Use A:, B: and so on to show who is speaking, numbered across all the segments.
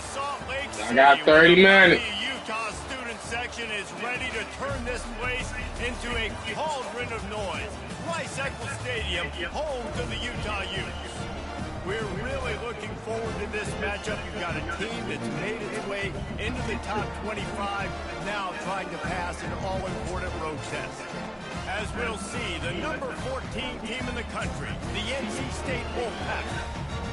A: the Salt Lake City.
B: I got 30 minutes.
A: The Utah student section is ready to turn this place into a cauldron of noise. Rice-Eccles Stadium, home to the Utah Utes. We're really looking forward to this matchup. You've got a team that's made its way into the top 25, now trying to pass an all-important road test. As we'll see, the number 14 team in the country, the NC State Wolfpack,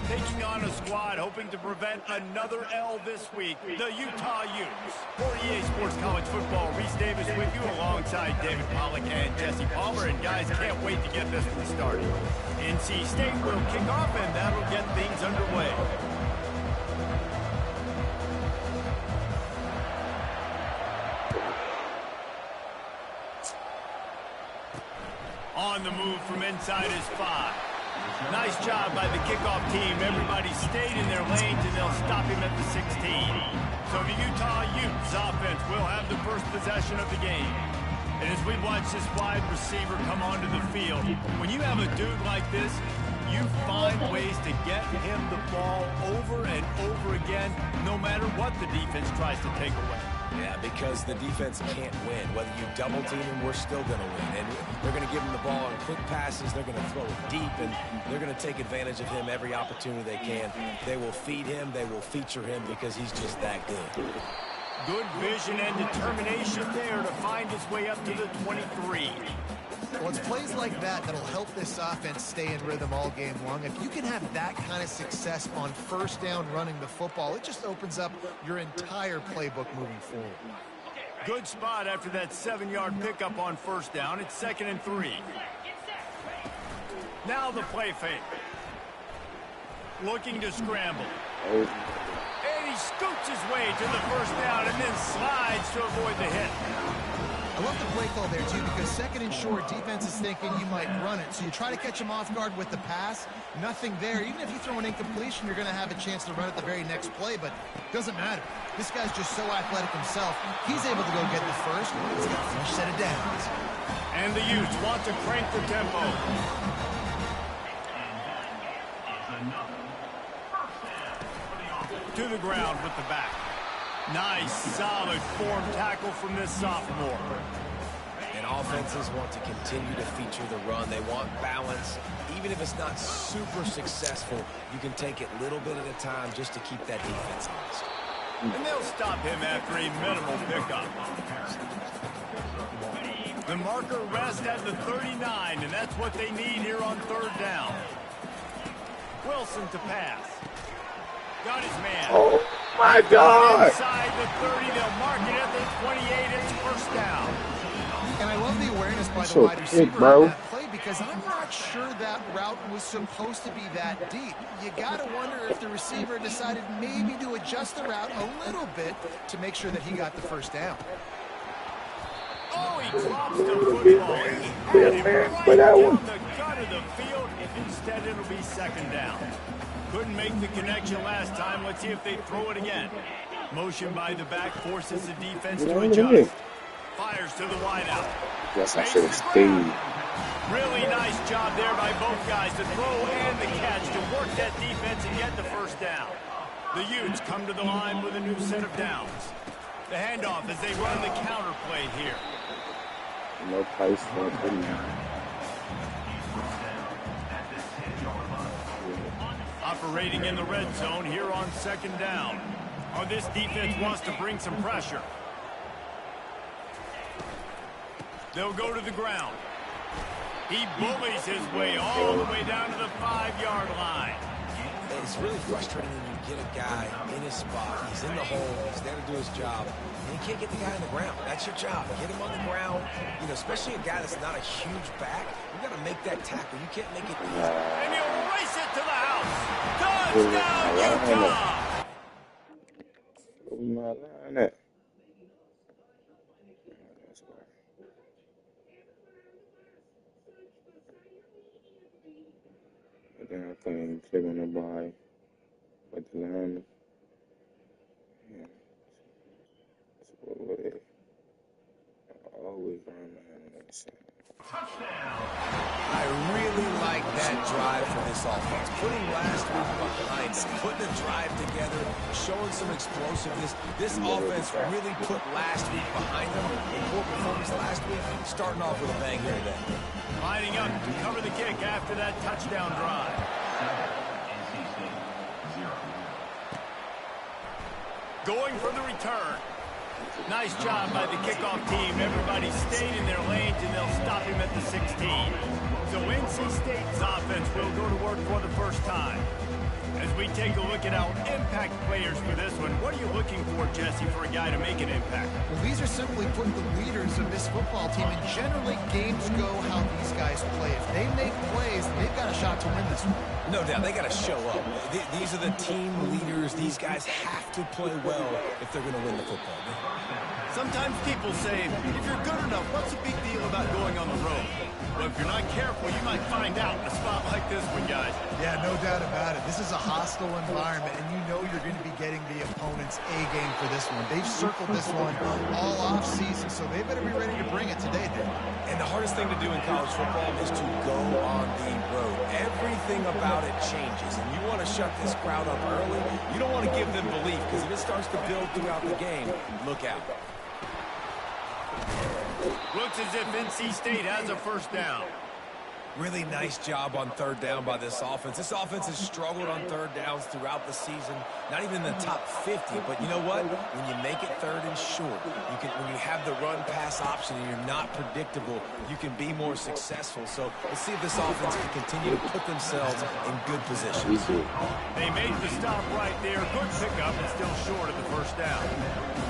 A: taking on a squad hoping to prevent another L this week, the Utah Utes. For EA Sports College Football, Reese Davis with you alongside David Pollack and Jesse Palmer. And guys, can't wait to get this one started. NC State will kick off, and that'll get things underway. On the move from inside is 5. Nice job by the kickoff team. Everybody stayed in their lanes, and they'll stop him at the 16. So the Utah Utes offense will have the first possession of the game. And as we watch this wide receiver come onto the field, when you have a dude like this, you find ways to get him the ball over and over again, no matter what the defense tries to take away.
C: Yeah, because the defense can't win. Whether you double team him, we're still going to win. And they're going to give him the ball on quick passes. They're going to throw it deep, and they're going to take advantage of him every opportunity they can. They will feed him. They will feature him because he's just that good.
A: Good vision and determination there to find his way up to the 23.
D: Well, it's plays like that that'll help this offense stay in rhythm all game long. If you can have that kind of success on first down running the football, it just opens up your entire playbook moving forward.
A: Good spot after that 7-yard pickup on first down. It's 2nd and 3. Now the play fake. Looking to scramble. And he scoots his way to the first down and then slides to avoid the hit.
D: I love the play call there, too, because 2nd and short, defense is thinking you might run it. So you try to catch him off guard with the pass. Nothing there. Even if you throw an incompletion, you're going to have a chance to run it the very next play, but it doesn't matter. This guy's just so athletic himself. He's able to go get the first. He's got a fresh set of downs.
A: And the Utes want to crank the tempo. To the ground with the back. Nice, solid form tackle from this sophomore.
C: And offenses want to continue to feature the run. They want balance. Even if it's not super successful, you can take it little bit at a time just to keep that defense honest.
A: And they'll stop him after a minimal pickup. The marker rests at the 39, and that's what they need here on 3rd down. Wilson to pass. Got his man.
B: Oh, my God.
A: Inside the 30, they'll mark it at the 28. It's first down.
D: And I love the awareness by the
B: So
D: wide receiver
B: quick, bro.
D: on that play because I'm not sure that route was supposed to be that deep. You got to wonder if the receiver decided maybe to adjust the route a little bit to make sure that he got the first down.
A: Oh, he drops the football. He had him right down the gut of the field. Instead, it'll be 2nd down. Couldn't make the connection last time. Let's see if they throw it again. Motion by the back forces the defense to adjust. Fires to the wideout.
B: Yes, I should have stayed.
A: Really nice job there by both guys, the throw and the catch, to work that defense and get the first down. The Utes come to the line with a new set of downs. The handoff as they run the counter play here.
B: No price for it.
A: Operating in the red zone here on 2nd down. Oh, this defense wants to bring some pressure. They'll go to the ground. He bullies his way all the way down to the 5-yard line.
C: It's really frustrating when you get a guy in his spot. He's in the hole. He's there to do his job. And you can't get the guy on the ground. That's your job. Get him on the ground. You know, especially a guy that's not a huge back. You got to make that tackle. You can't make it easy.
A: And he'll race it to the house. Touchdown, Utah!
B: Where's my line at? Then I couldn't even click on the buy, but the line, yeah, so what it, I always run my hand on that side.
D: I really like
C: that drive for this offense. Putting last week behind them, putting a drive together, showing some explosiveness. This offense really put last week behind them. A poor performance last week, starting off with a bang here today.
A: Lining up to cover the kick after that touchdown drive. Going for the return. Nice job by the kickoff team. Everybody stayed in their lanes, and they'll stop him at the 16. So NC State's offense will go to work for the first time. As we take a look at our impact players for this one, what are you looking for, Jesse, for a guy to make an impact?
D: Well, these are simply put the leaders of this football team, and generally games go how these guys play. If they make plays, they've got a shot to win this one.
C: No doubt, they got to show up. These are the team leaders. These guys have to play well if they're going to win the football game.
A: Sometimes people say, if you're good enough, what's the big deal about going on the road? Well, if you're not careful, you might find out in a spot like this one, guys.
D: Yeah, no doubt about it. This is a hostile environment, and you know you're going to be getting the opponent's A-game for this one. They've circled this one all off-season, so they better be ready to bring it today, Dave.
C: And the hardest thing to do in college football is to go on the road. Everything about it changes, and you want to shut this crowd up early. You don't want to give them belief, because if it starts to build throughout the game, look out.
A: Looks as if NC State has a first down.
C: Really nice job on third down by this offense. This offense has struggled on third downs throughout the season. Not even in the top 50, but you know what? When you make it third and short, when you have the run-pass option and you're not predictable, you can be more successful. So let's see if this offense can continue to put themselves in good positions.
A: They made the stop right there. Good pickup, and still short of the first down.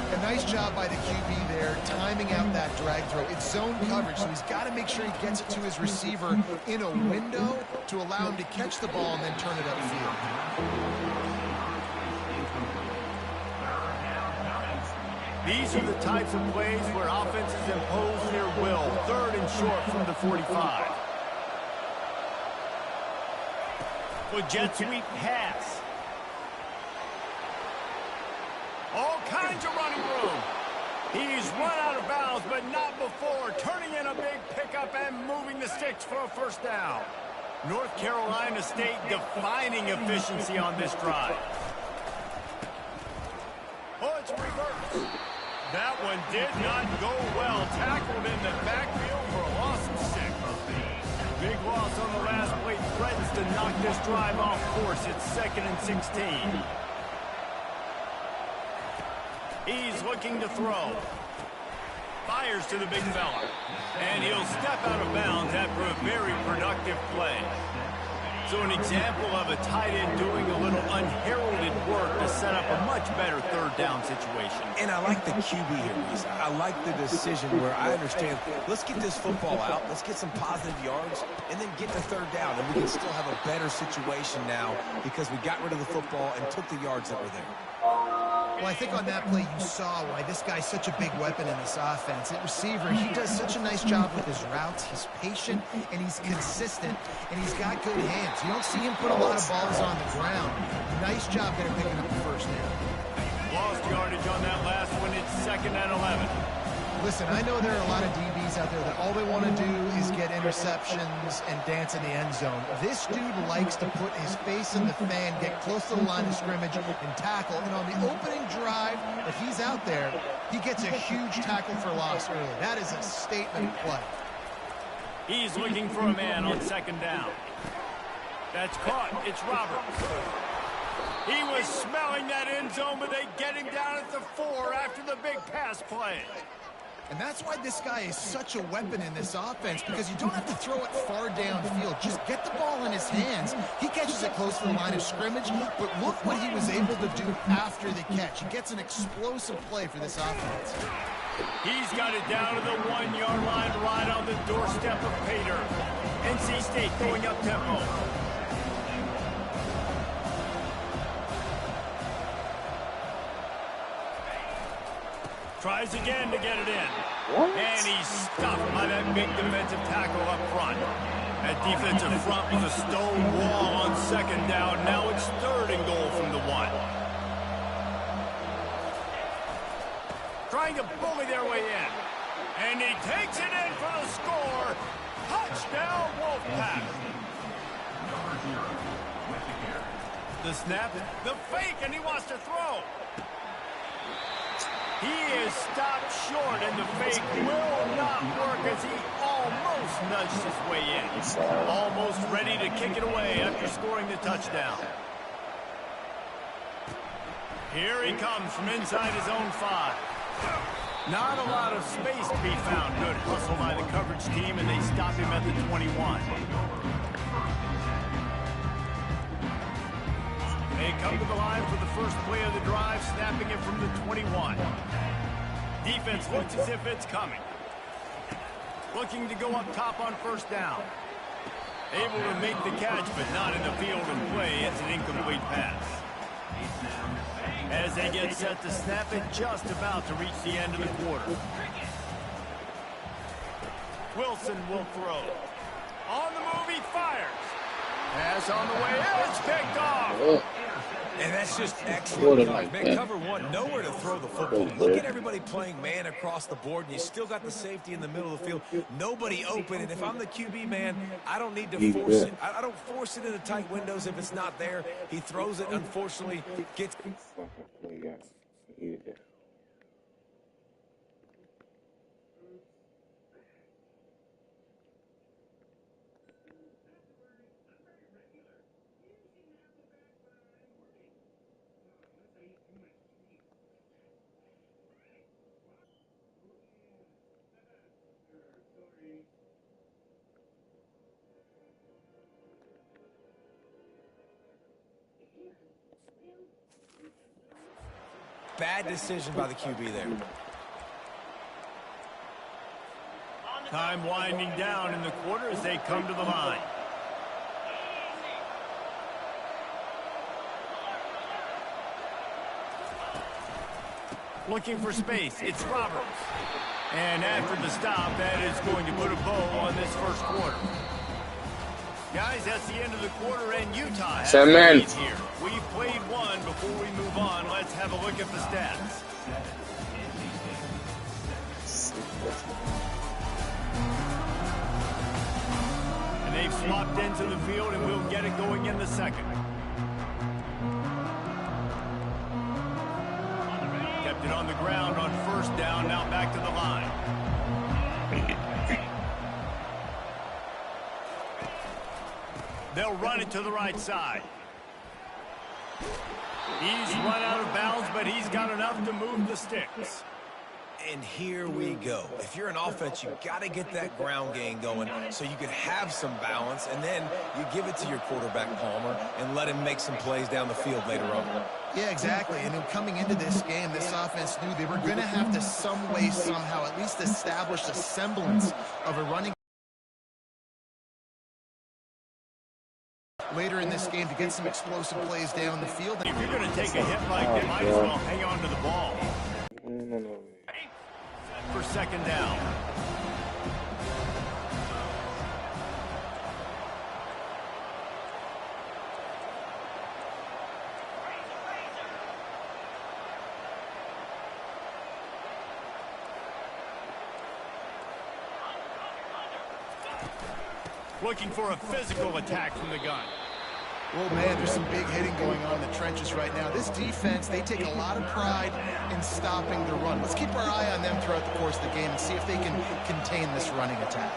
D: A nice job by the QB there, timing out that drag throw. It's zone coverage, so he's got to make sure he gets it to his receiver in a window to allow him to catch the ball and then turn it upfield.
A: These are the types of plays where offenses impose their will. Third and short from the 45. With jet sweep pass. All kinds of running room. He's run out of bounds, but not before. Turning in a big pickup and moving the sticks for a first down. North Carolina State defining efficiency on this drive. Oh, it's reversed. That one did not go well. Tackled in the backfield for a loss of 6. Big loss on the last play. Threatens to knock this drive off course. It's 2nd and 16. He's looking to throw. Fires to the big fella. And he'll step out of bounds after a very productive play. So an example of a tight end doing a little unheralded work to set up a much better third down situation.
C: And I like the QB here, Reese. I like the decision where I understand, let's get this football out, let's get some positive yards, and then get to third down. And we can still have a better situation now because we got rid of the football and took the yards that were there.
D: Well, I think on that play you saw why this guy's such a big weapon in this offense. At receiver, he does such a nice job with his routes. He's patient, and he's consistent, and he's got good hands. You don't see him put a lot of balls on the ground. Nice job there picking up the first down.
A: Lost yardage on that last one. It's 2nd and 11.
D: Listen, I know there are a lot of DBs out there that all they want to do is get interceptions and dance in the end zone. This dude likes to put his face in the fan, get close to the line of scrimmage, and tackle. And on the opening drive, if he's out there, he gets a huge tackle for loss early. That is a statement play.
A: He's looking for a man on 2nd down. That's caught. It's Roberts. He was smelling that end zone, but they get him down at the 4 after the big pass play.
D: And that's why this guy is such a weapon in this offense, because you don't have to throw it far downfield. Just get the ball in his hands. He catches it close to the line of scrimmage, but look what he was able to do after the catch. He gets an explosive play for this offense.
A: He's got it down to the 1-yard line right on the doorstep of Pater. NC State going up tempo. Tries again to get it in. And he's stopped by that big defensive tackle up front. That defensive front was a stone wall on 2nd down. Now it's 3rd and goal from the 1. Trying to bully their way in. And he takes it in for the score. Touchdown, Wolfpack. The snap, the fake, and he wants to throw. He is stopped short, and the fake will not work as he almost nudged his way in. Almost ready to kick it away after scoring the touchdown. Here he comes from inside his own 5. Not a lot of space to be found. Good hustle by the coverage team, and they stop him at the 21. They come to the line for the first play of the drive, snapping it from the 21. Defense looks as if it's coming. Looking to go up top on first down. Able to make the catch, but not in the field and play. It's an incomplete pass. As they get set to snap it, just about to reach the end of the quarter. Wilson will throw. On the move, he fires. Pass on the way, it's picked off.
C: And that's just excellent. Man, cover one, nowhere to throw the football. Look at everybody playing man across the board, and you still got the safety in the middle of the field. Nobody open, and if I'm the QB, man, I don't need to force it. I don't force it into tight windows if it's not there. He throws it, unfortunately, gets... Bad decision by the QB there.
A: Time winding down in the quarter as they come to the line. Looking for space, it's Roberts. And after the stop, that is going to put a bow on this first quarter. Guys, that's the end of the quarter, and Utah has the lead here. We've played one. Before we move on, let's have a look at the stats. And they've swapped into the field, and we'll get it going in the second. Kept it on the ground on first down, now back to the line. They'll run it to the right side. He's run out of bounds, but he's got enough to move the sticks.
C: And here we go. If you're an offense, you got to get that ground game going so you can have some balance, and then you give it to your quarterback, Palmer, and let him make some plays down the field later on.
D: Yeah, exactly. And coming into this game, this offense knew they were going to have to some way, somehow, at least establish a semblance of a running later in this game to get some explosive plays down the field.
A: If you're going to take a hit like that, might as well hang on to the ball. For second down. Looking for a physical attack from the gun.
D: Well, man, there's some big hitting going on in the trenches right now. This defense, they take a lot of pride in stopping the run. Let's keep our eye on them throughout the course of the game and see if they can contain this running attack.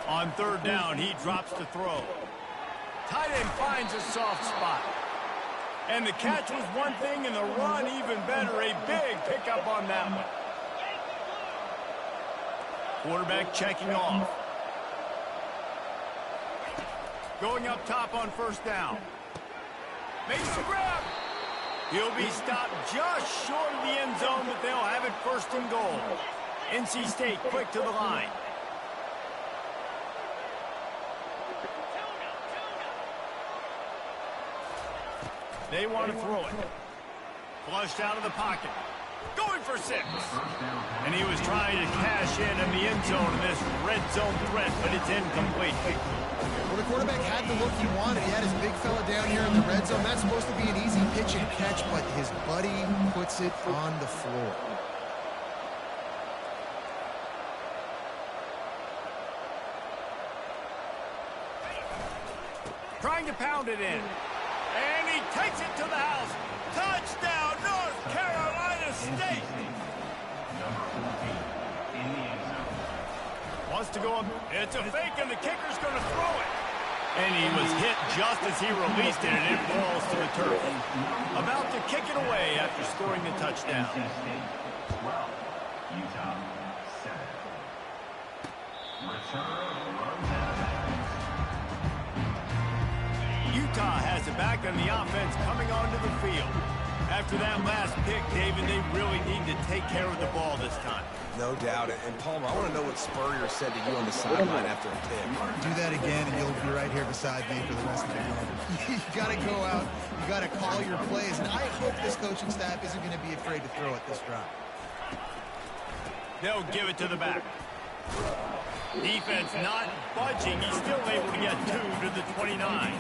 A: On third down, he drops to throw. Tight end finds a soft spot. And the catch was one thing, and the run even better. A big pickup on that one. Quarterback checking off. Going up top on first down. Makes a grab. He'll be stopped just short of the end zone, but they'll have it first and goal. NC State quick to the line. They want to throw it. Flushed out of the pocket. Going for 6. And he was trying to cash in the end zone in this red zone threat, but it's incomplete.
D: Well, the quarterback had the look he wanted. He had his big fella down here in the red zone. That's supposed to be an easy pitch and catch, but his buddy puts it on the floor.
A: Trying to pound it in. And he takes it to the house. Touchdown, North Carolina State. Wants to go up. It's a fake, and the kicker's going to throw it. And he was hit just as he released it, and it falls to the turf. About to kick it away after scoring the touchdown. Utah has it back on the offense coming onto the field. After that last pick, David, they really need to take care of the ball this time.
C: No doubt. And Palmer, I want to know what Spurrier said to you on the sideline after a pick.
D: Do that again, and you'll be right here beside me for the rest of the game. You got to go out. You got to call your plays. And I hope this coaching staff isn't going to be afraid to throw it this drive.
A: They'll give it to the back. Defense not budging. He's still able to get 2 to the 29.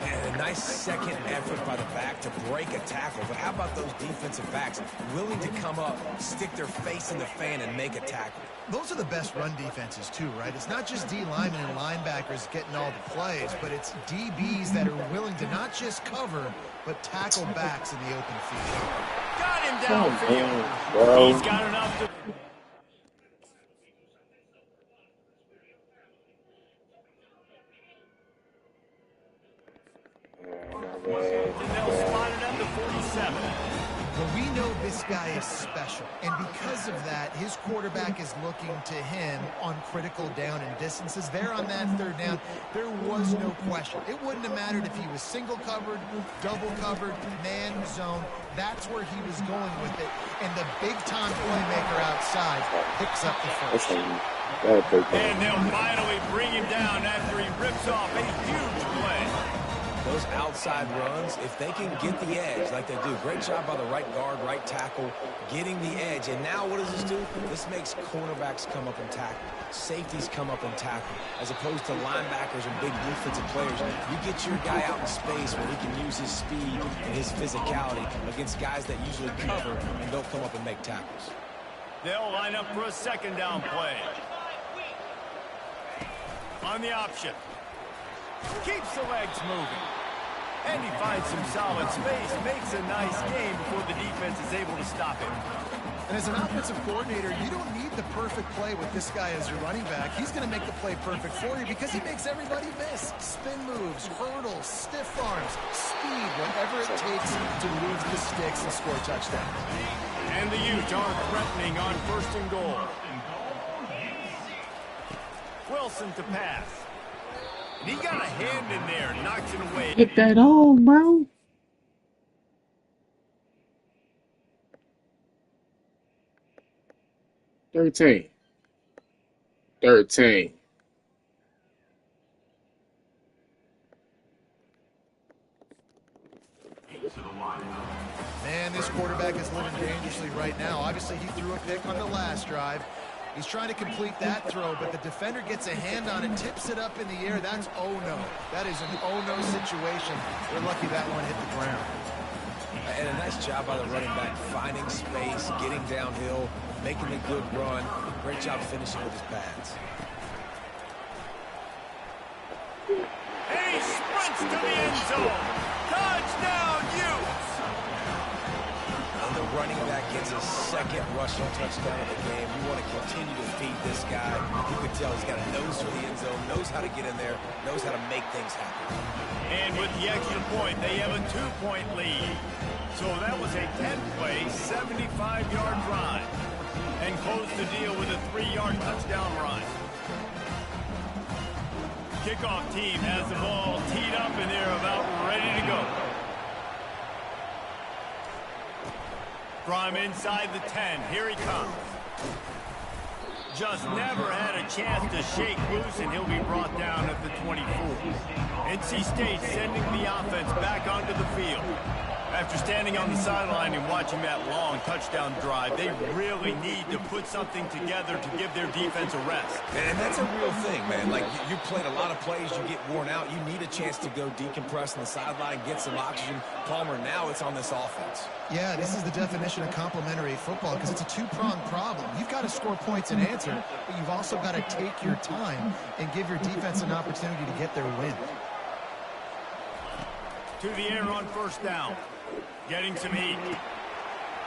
C: And a nice second effort by the back to break a tackle. But how about those defensive backs willing to come up, stick their face in the fan, and make a tackle?
D: Those are the best run defenses, too, right? It's not just D linemen and linebackers getting all the plays, but it's DBs that are willing to not just cover, but tackle backs in the open field.
A: Got him downfield. He's got enough to... And they'll spot it at the 47.
D: Well, we know this guy is special, and because of that, his quarterback is looking to him on critical down and distances. There on that third down, there was no question. It wouldn't have mattered if he was single covered, double covered, man zone. That's where he was going with it, and the big-time playmaker outside picks up the first.
A: And they'll finally bring him down after he rips off a huge play.
C: Those outside runs, if they can get the edge like they do, great job by the right guard, right tackle, getting the edge. And now what does this do? This makes cornerbacks come up and tackle. Safeties come up and tackle. As opposed to linebackers and big defensive players, you get your guy out in space where he can use his speed and his physicality against guys that usually cover and don't come up and make tackles.
A: They'll line up for a second down play. On the option. Keeps the legs moving. And he finds some solid space. Makes a nice game before the defense is able to stop him.
D: And as an offensive coordinator, you don't need the perfect play with this guy as your running back. He's going to make the play perfect for you because he makes everybody miss. Spin moves, hurdles, stiff arms, speed, whatever it takes to move the sticks and score touchdowns.
A: And the Utes are threatening on 1st and goal. Wilson to pass. And he got a hand in there, knocks it away.
B: Hit that home, bro. Thirteen.
D: Man, this quarterback is living dangerously right now. Obviously, he threw a pick on the last drive. He's trying to complete that throw, but the defender gets a hand on it, tips it up in the air. That's oh-no. That is an oh-no situation. We're lucky that one hit the ground.
C: And a nice job by the running back, finding space, getting downhill, making a good run. Great job finishing with his pads.
A: And he sprints to the end zone. Touchdown, Utes!
C: And the running back gets his second rushing touchdown of the game. You want to continue to feed this guy. You can tell he's got a nose for the end zone, knows how to get in there, knows how to make things happen.
A: And with the extra point, they have a 2-point lead. So that was a 10-play, 75-yard drive. And close the deal with a 3-yard touchdown run. Kickoff team has the ball teed up, and they're about ready to go. From inside the 10, here he comes. Just never had a chance to shake loose, and he'll be brought down at the 24. NC State sending the offense back onto the field. After standing on the sideline and watching that long touchdown drive, they really need to put something together to give their defense a rest.
C: And that's a real thing, man. Like, you played a lot of plays, you get worn out, you need a chance to go decompress on the sideline, get some oxygen. Palmer, now it's on this offense.
D: Yeah, this is the definition of complementary football because it's a two-pronged problem. You've got to score points and answer, but you've also got to take your time and give your defense an opportunity to get their win.
A: to the air on first down. Getting some heat.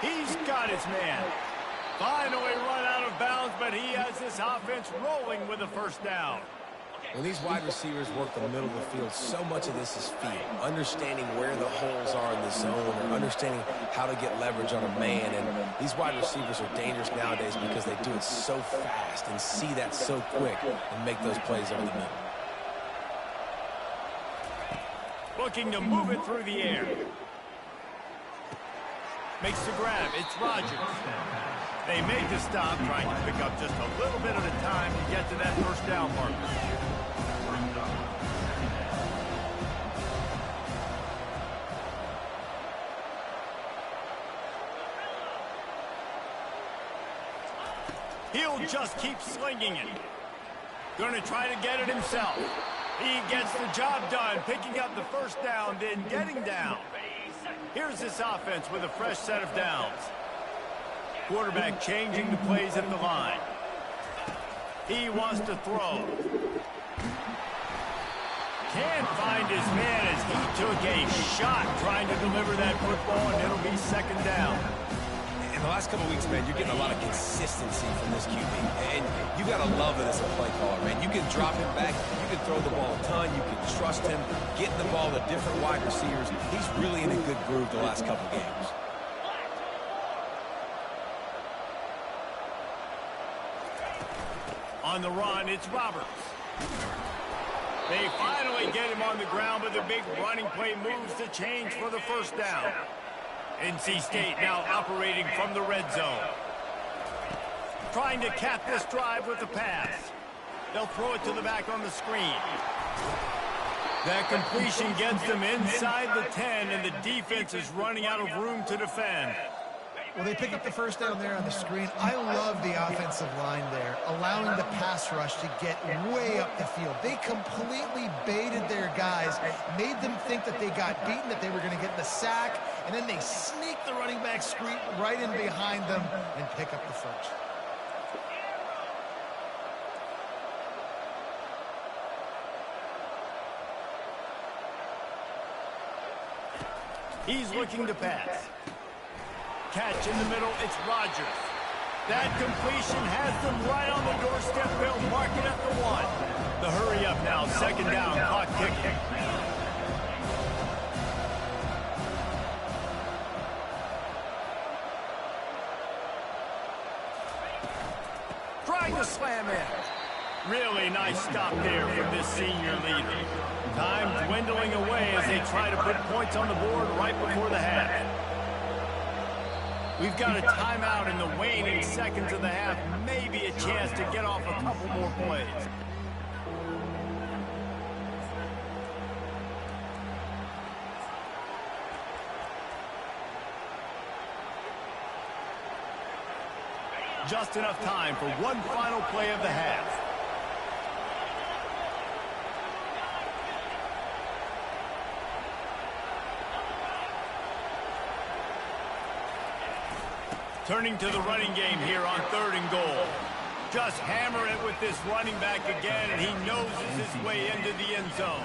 A: He's got his man. Finally run out of bounds, but he has this offense rolling with a first down.
C: When these wide receivers work the middle of the field, so much of this is feel. Understanding where the holes are in the zone, or understanding how to get leverage on a man. And these wide receivers are dangerous nowadays because they do it so fast and see that so quick and make those plays over the middle.
A: Looking to move it through the air. Makes the grab. It's Rodgers. They make the stop, trying to pick up just a little bit at a time to get to that first down marker. He'll just keep slinging it. Going to try to get it himself. He gets the job done, picking up the first down, then getting down. Here's this offense with a fresh set of downs. Quarterback changing the plays at the line. He wants to throw. Can't find his man as he took a shot trying to deliver that football, and it'll be second down.
C: In the last couple of weeks, man, you're getting a lot of consistency from this QB. And you got to love it as a play caller, man. You can drop him back. You can throw the ball a ton. You can trust him. Getting the ball to different wide receivers. He's really in a good groove the last couple of games.
A: On the run, it's Roberts. They finally get him on the ground, but the big running play moves the change for the first down. NC State now operating from the red zone. Trying to cap this drive with the pass. They'll throw it to the back on the screen. That completion gets them inside the 10, and the defense is running out of room to defend.
D: Well, they pick up the first down there on the screen. I love the offensive line there, allowing the pass rush to get way up the field. They completely baited their guys, made them think that they got beaten, that they were going to get the sack, and then they sneak the running back screen right in behind them and pick up the first.
A: He's looking to pass. Catch in the middle, it's Rodgers. That completion has them right on the doorstep. They'll mark it at the 1. The hurry up now, second down, clock ticking. Trying to slam in. Really nice stop there from this senior leader. Time dwindling away as they try to put points on the board right before the half. We've got a timeout in the waning seconds of the half. Maybe a chance to get off a couple more plays. Just enough time for one final play of the half. Turning to the running game here on 3rd and goal. Just hammer it with this running back again, and he noses his way into the end zone.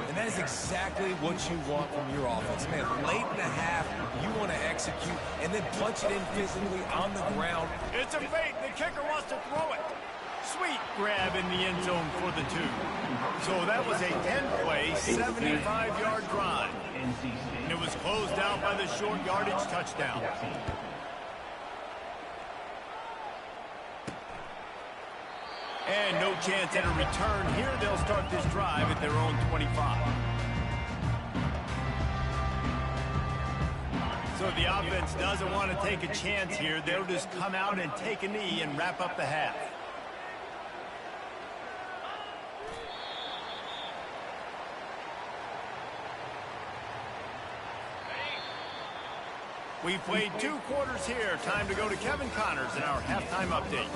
C: And that is exactly what you want from your offense. Man, late in the half, you want to execute and then punch it in physically on the ground.
A: It's a fake. The kicker wants to throw it. Sweet grab in the end zone for the 2. So that was a 10-play, 75-yard drive. And it was closed out by the short yardage touchdown. And no chance at a return here. They'll start this drive at their own 25. So the offense doesn't want to take a chance here. They'll just come out and take a knee and wrap up the half. We've played 2 quarters here. Time to go to Kevin Connors in our halftime update.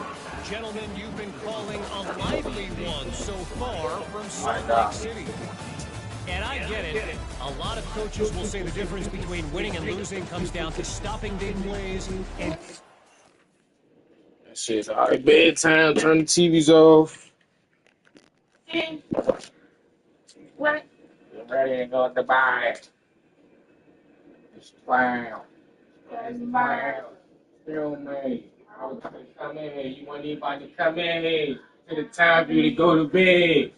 E: Gentlemen, you've been calling a lively one so far from Salt Lake City. And I get it. A lot of coaches will say the difference between winning and losing comes down to stopping big plays and...
B: Shit, all right, bedtime, turn the TVs off.
F: What? You ready to go to buy? It's 12. It's 12. Still me. I was gonna come in here. You want anybody to come in here? To the time for you to go to bed.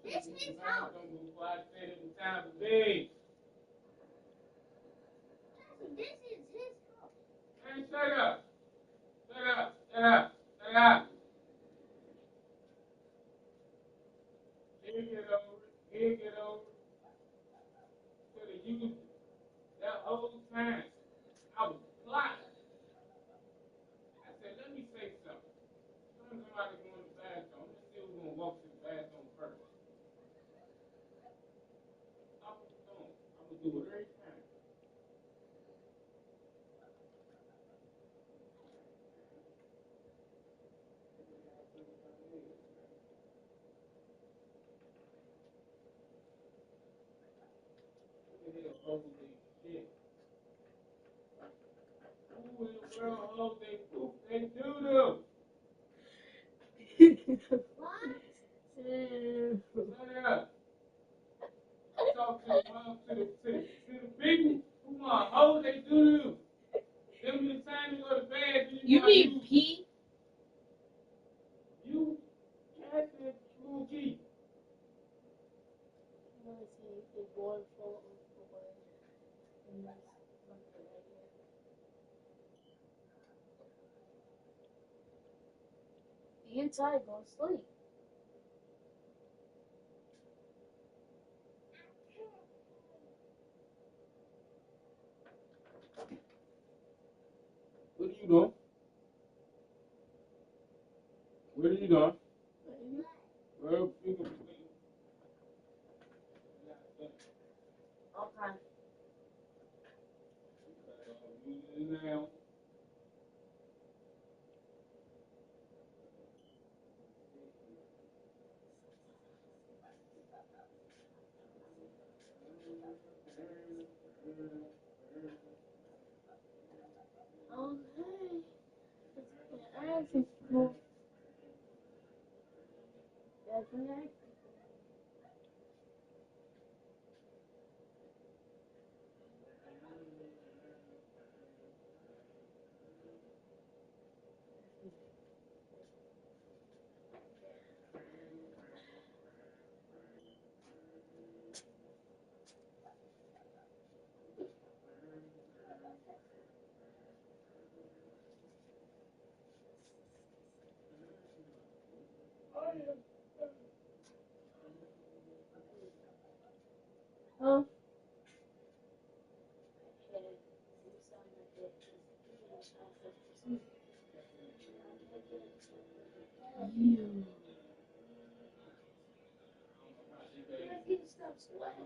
F: This is his house. Time for bed. This is his house. Hey, shut up. Shut up. Shut up. Shut up. He'll get over it. He'll get over it. Could have used it. That whole time, I was plotting. I said, let me say something. Somebody going to the bathroom. Let's see who's going to walk to the bathroom first. I'm going to do it every time. Holy shit. Who in the world holds they poop they doo-doo? What? Shut up. Talk to the mom, to the people who want to hold they doo-doo. Them the time you go to bed. You mean pee? You catch the true key. I'm going to say the board full of the way. And that's something right here. The inside go to sleep. What are you doing? What are you doing? Well, you can sleep. Okay. Now. Okay. I think we'll definitely.
G: Huh? You. Stop sweating.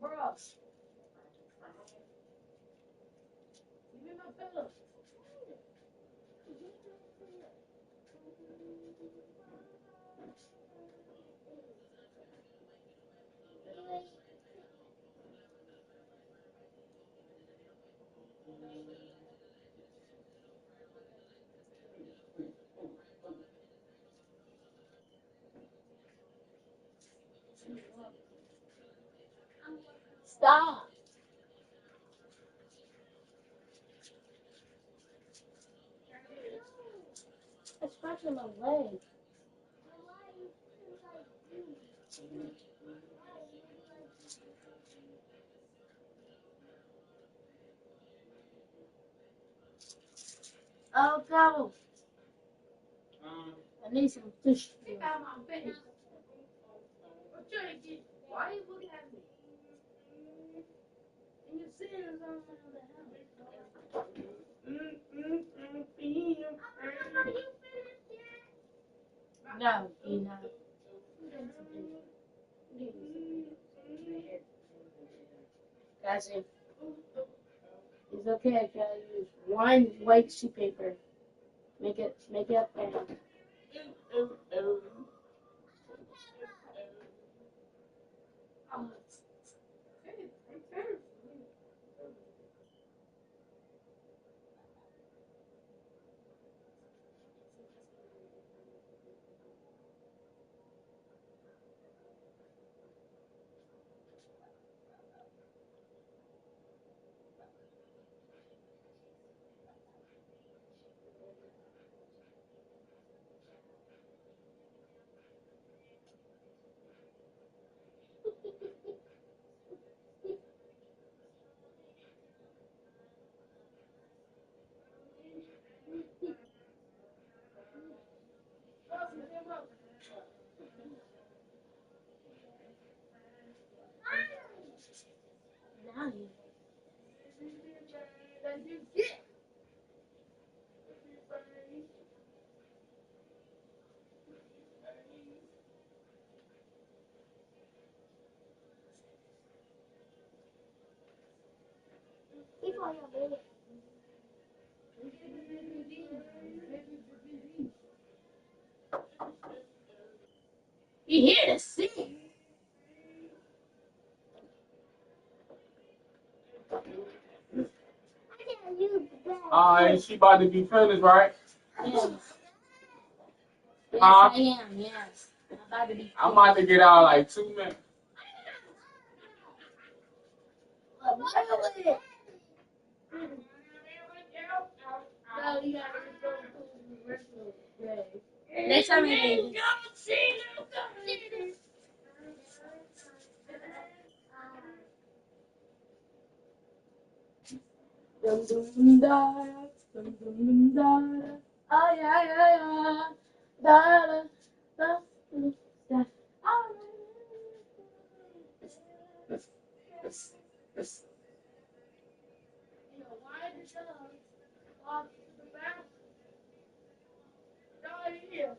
G: Bro, give me my pillow. Stop. It's scratching my leg. Oh, go. I need some fish. Why are you looking at me? And you're sitting in the house. No, you're not. Guys, it's okay. I gotta use one white sheet paper. Make it up and. Now you. You hear the sing?
F: Alright, she about to be finished, right?
G: Yes. Yes,
F: Huh?
G: I am. Yes.
F: I'm about to get out like 2 minutes.
G: Next time I do. Dum dum da, dum dum da. Oh, yeah, yeah, yeah. Da, da, da, da. Oh, you know, why did you walk to the back? Not here.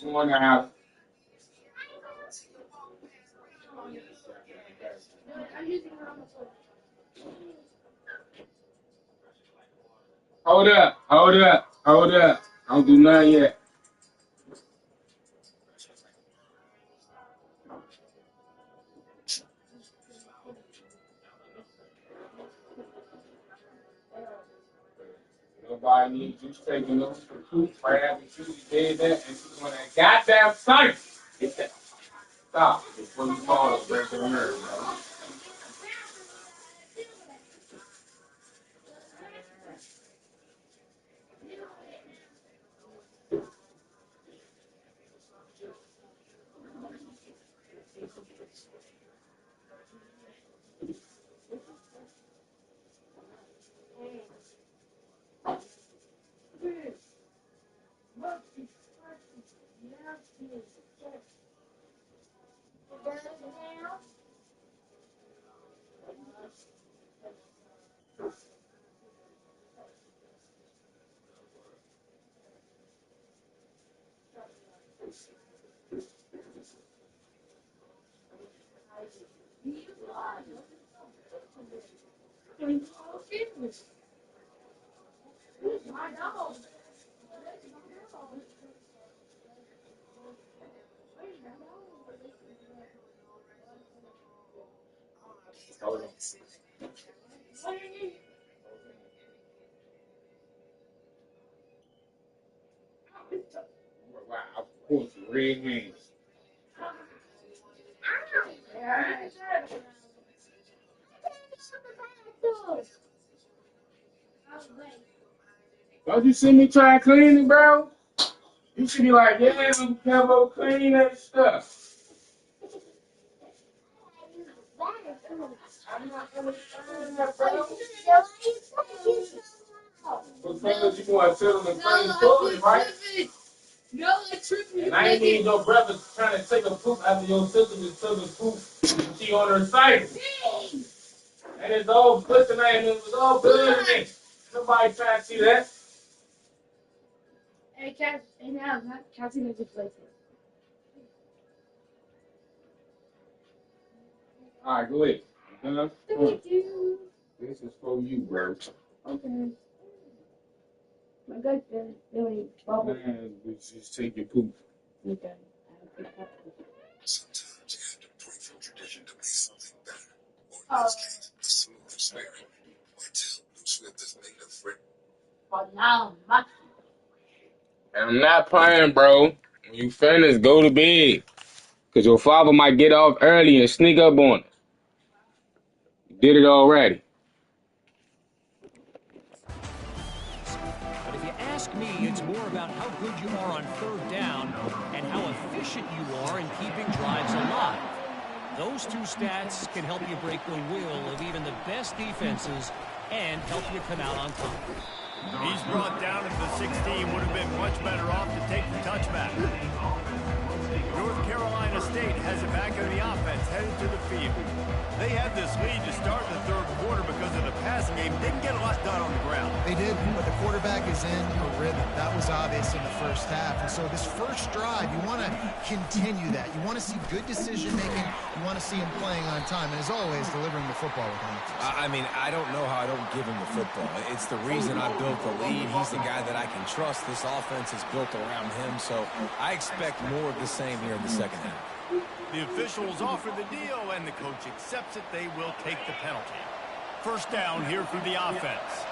F: Come on now.
G: I'm using her on the phone.
F: Hold up, hold up, hold up. Don't do nothing yet. Nobody needs you taking those recruits right after you did that and she's on that goddamn site. Get that. Stop before you fall and break your nerve, bro. Hold on. Wow, of course, red hands. Don't you see me try to clean it, bro? You should be like, yeah, I'm Kevo, clean that stuff. I'm not gonna clean that, bro. Because you want to tell them to clean the toilet, right?
G: No, I'm tripping.
F: And I ain't need no brother trying to take a poop after your sister just took a poop and she on her side. And it's all good tonight and it was all good today. Nobody trying to see that.
G: Hey, Cat, hey, now, not Cat's in a good place.
F: All right, go ahead.
G: Thank you.
F: This is for you, bro.
G: Okay. My gut's been really bubble.
F: Man, just take your poop.
G: Okay.
H: Sometimes you have to break from tradition to make something better. Or in this case, a smooth spirit. Until Blue Swift has made a friend.
G: But now, my
F: I'm not playing, bro. When you finish, go to bed. Because your father might get off early and sneak up on us. You did it already.
E: But if you ask me, it's more about how good you are on third down and how efficient you are in keeping drives alive. Those two stats can help you break the will of even the best defenses and help you come out on top.
A: He's brought down at the 16. Would have been much better off to take the touchback. North Carolina State has it back in the offense, headed to the field. They had this lead to start the third quarter because of the passing game. Didn't get a lot done on the ground.
D: They did, but the quarterback is in a rhythm. That was obvious in the first half. And so this first drive, you want to continue that. You want to see good decision-making. You want to see him playing on time. And as always, delivering the football with him.
C: I mean, I don't know how I don't give him the football. It's the reason I built the lead. He's the guy that I can trust. This offense is built around him. So I expect more of the same here in the second half.
A: The officials offer the deal, and the coach accepts it. They will take the penalty. First down here for the offense.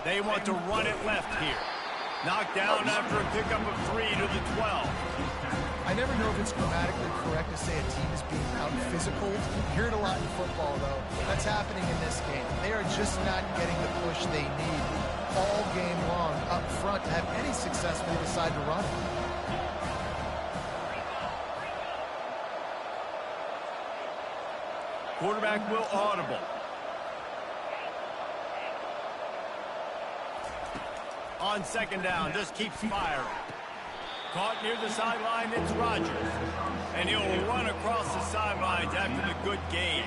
A: They want to run it left here. Knocked down after a pickup of 3 to the 12.
D: I never know if it's grammatically correct to say a team is being out physical. You hear it a lot in football, though. That's happening in this game. They are just not getting the push they need all game long up front to have any success when they decide to run it.
A: Quarterback will audible. On second down, just keeps firing. Caught near the sideline, it's Rodgers. And he'll run across the sidelines after the good gain.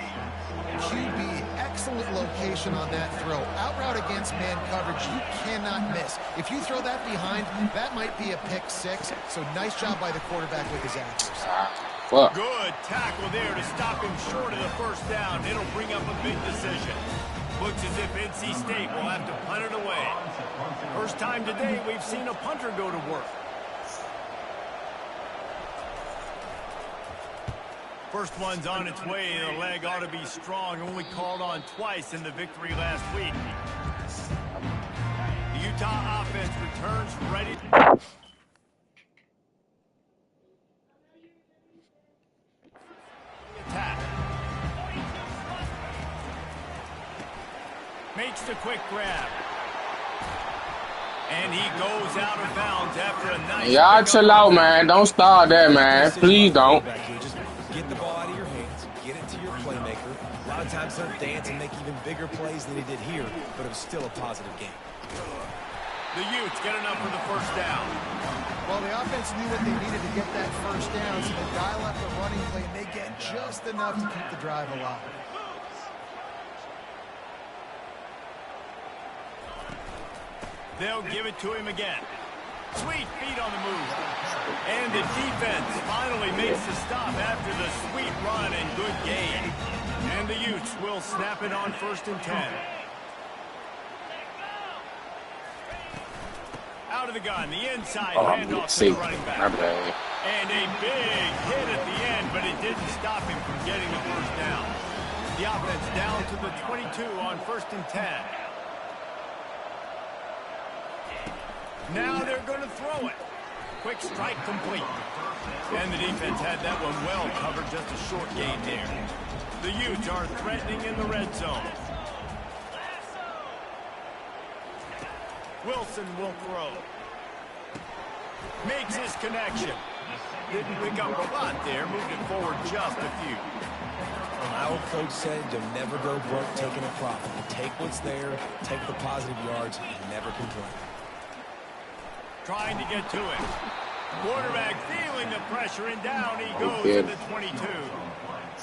D: QB, excellent location on that throw. Out route against man coverage, you cannot miss. If you throw that behind, that might be a pick six. So nice job by the quarterback with his accuracy.
A: Good tackle there to stop him short of the first down. It'll bring up a big decision. Looks as if NC State will have to punt it away. First time today we've seen a punter go to work. First one's on its way. The leg ought to be strong. Only called on twice in the victory last week. The Utah offense returns ready. Attack. Makes the quick grab. And he goes out of bounds after a nice...
F: Y'all chill out, man. Don't start there, man. Please don't.
C: Just get the ball out of your hands. Get it to your playmaker. A lot of times he'll dance and make even bigger plays than he did here, but it was still a positive game.
A: The Utes get enough for the first down.
D: Well, the offense knew what they needed to get that first down, so they dial up the running play, and they get just enough to keep the drive alive.
A: They'll give it to him again. Sweet feet on the move. And the defense finally makes the stop after the sweet run and good gain. And the Utes will snap it on 1st and 10. Out of the gun, the inside handoff to the running back. And a big hit at the end, but it didn't stop him from getting the first down. The offense down to the 22 on 1st and 10. Now they're going to throw it. Quick strike complete. And the defense had that one well covered, just a short gain there. The Utes are threatening in the red zone. Wilson will throw. Makes his connection. Didn't pick up a lot there, moved it forward just a few.
C: My old coach said you'll never go broke taking a profit. You take what's there, take the positive yards, and never complain.
A: Trying to get to it. Quarterback feeling the pressure, and down he goes to the 22.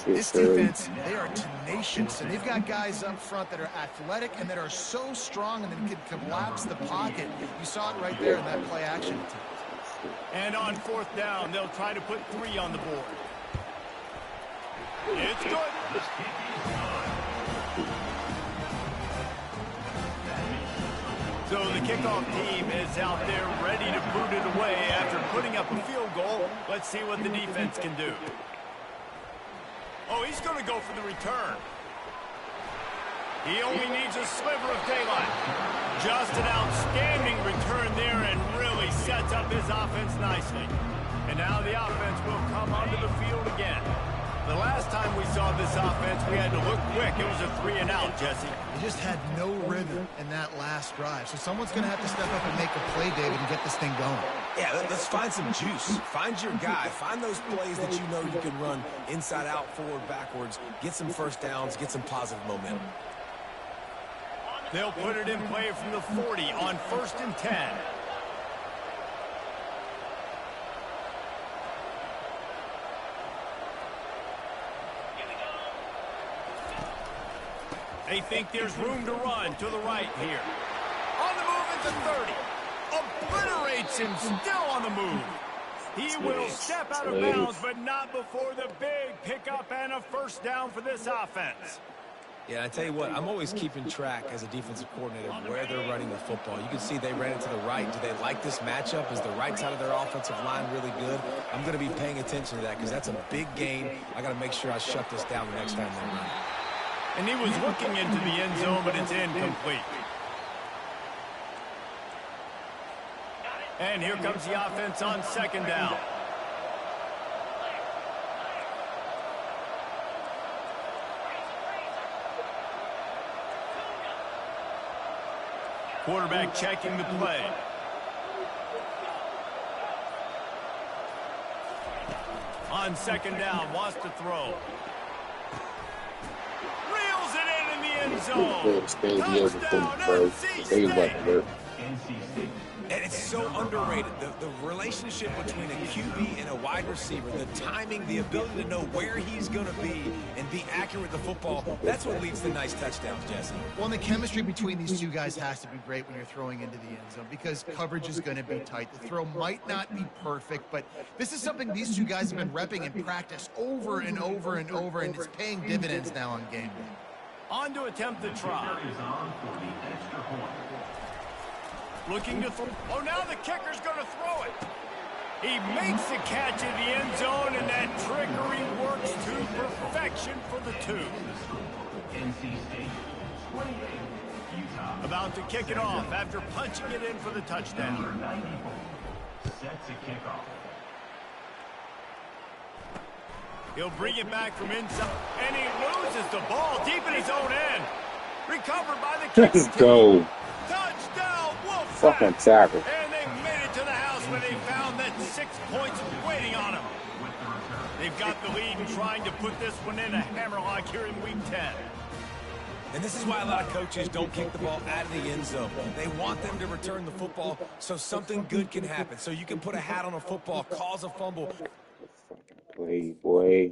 D: This defense, they are tenacious, and they've got guys up front that are athletic and that are so strong and then can collapse the pocket. You saw it right there in that play action attempt.
A: And on 4th down, they'll try to put 3 on the board. It's good. So the kickoff team is out there ready to boot it away after putting up a field goal. Let's see what the defense can do. Oh, he's going to go for the return. He only needs a sliver of daylight. Just an outstanding return there and really sets up his offense nicely. And now the offense will come onto the field again. The last time we saw this offense, we had to look quick. It was a 3-and-out, Jesse.
D: They just had no rhythm in that last drive. So someone's going to have to step up and make a play, David, and get this thing going.
C: Yeah, let's find some juice. Find your guy. Find those plays that you know you can run inside out, forward, backwards. Get some first downs. Get some positive momentum.
A: They'll put it in play from the 40 on 1st and 10. They think there's room to run to the right here. On the move at the 30. Obliterates him, still on the move. He will step out of bounds, but not before the big pickup and a first down for this offense.
C: Yeah, I tell you what, I'm always keeping track as a defensive coordinator of where they're running the football. You can see they ran it to the right. Do they like this matchup? Is the right side of their offensive line really good? I'm going to be paying attention to that because that's a big game. I got to make sure I shut this down the next time they run.
A: And he was looking into the end zone, but it's incomplete. And here comes the offense on 2nd down. Quarterback checking the play. On second down, wants to throw. Reels it in the end zone. Touchdown, NC State.
C: And it's so underrated. The relationship between a QB and a wide receiver, the timing, the ability to know where he's going to be and be accurate with the football, that's what leads to nice touchdowns, Jesse.
D: Well, and the chemistry between these two guys has to be great when you're throwing into the end zone because coverage is going to be tight. The throw might not be perfect, but this is something these two guys have been repping in practice over and over and over, and it's paying dividends now on game day.
A: On to attempt the try. Looking to throw. Oh, now the kicker's going to throw it. He makes the catch in the end zone, and that trickery works to perfection for the two. About to kick it off after punching it in for the touchdown. He'll bring it back from inside, and he loses the ball deep in his own end. Recovered by the kicker.
B: Let's go.
A: Touchdown, Wolfpack.
B: Fucking tackle.
A: And they made it to the house when they found that 6 points waiting on them. They've got the lead and trying to put this one in a hammerlock here in week 10.
C: And this is why a lot of coaches don't kick the ball out of the end zone. They want them to return the football so something good can happen. So you can put a hat on a football, cause a fumble.
B: Play, boy.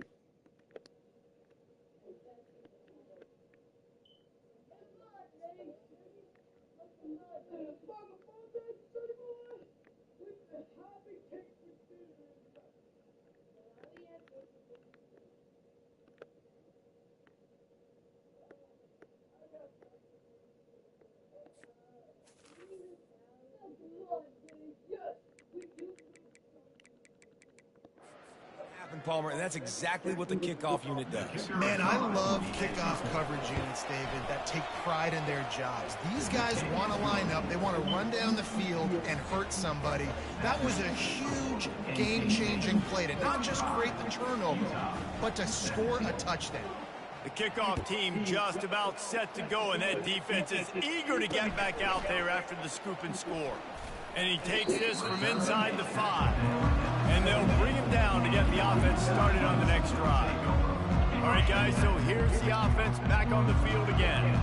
C: Palmer, and that's exactly what the kickoff unit does.
D: Man, I love kickoff coverage units, David, that take pride in their jobs. These guys want to line up. They want to run down the field and hurt somebody. That was a huge game-changing play to not just create the turnover, but to score a touchdown.
A: The kickoff team just about set to go, and that defense is eager to get back out there after the scoop and score. And he takes this from inside the 5. And they'll bring him down to get the offense started on the next drive. All right, guys, so here's the offense back on the field again.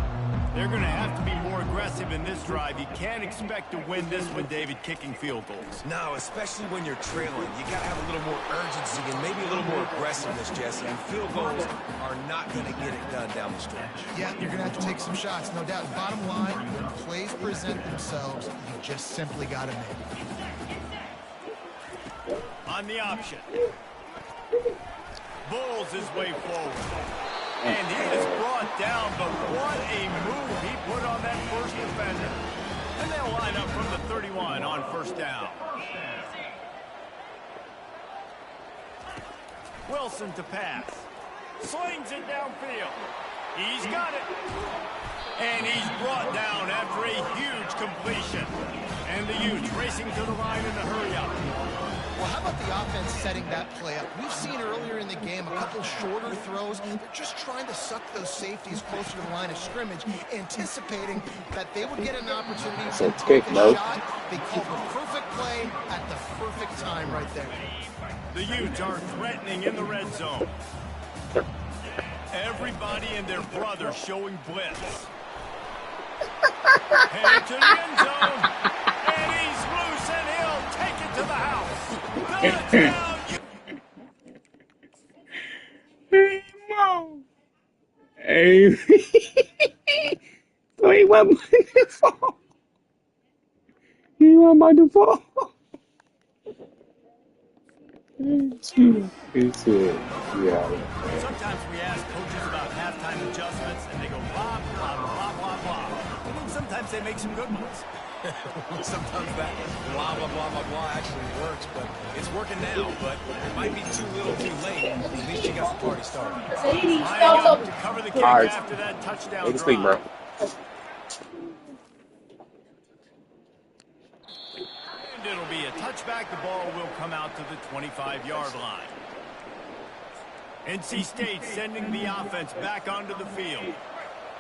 A: They're going to have to be more aggressive in this drive. You can't expect to win this one, David, kicking field goals.
C: No, especially when you're trailing. You got to have a little more urgency and maybe a little more aggressiveness, Jesse. And field goals are not going to get it done down the stretch.
D: Yeah, you're going to have to take some shots, no doubt. Bottom line, when plays present themselves, you just simply got to make them.
A: On the option. Bulls his way forward. And he is brought down, but what a move he put on that first defender. And they'll line up from the 31 on first down. Wilson to pass. Slings it downfield. He's got it. And he's brought down after a huge completion. And the Utes racing to the line in a hurry-up.
D: Well, how about the offense setting that play up? We've seen earlier in the game a couple shorter throws. They're just trying to suck those safeties closer to the line of scrimmage, anticipating that they would get an opportunity to take a shot. They called the perfect play at the perfect time right there.
A: The Utes are threatening in the red zone. Everybody and their brother showing blitz. Headed to the end zone. And he's loose, and he'll take it to the house.
B: Hey, so he went by default. He went by default. Yeah.
A: Sometimes we ask coaches about halftime adjustments, and they go blah, blah, blah, blah, blah. And then sometimes they make some good ones.
C: Sometimes that blah, blah, blah, blah, blah actually works, but it's working now, but it might be too little too late. At least you got the party started.
A: Lining up to cover the kick after that touchdown drive.
B: Bro.
A: And it'll be a touchback. The ball will come out to the 25-yard line. NC State sending the offense back onto the field.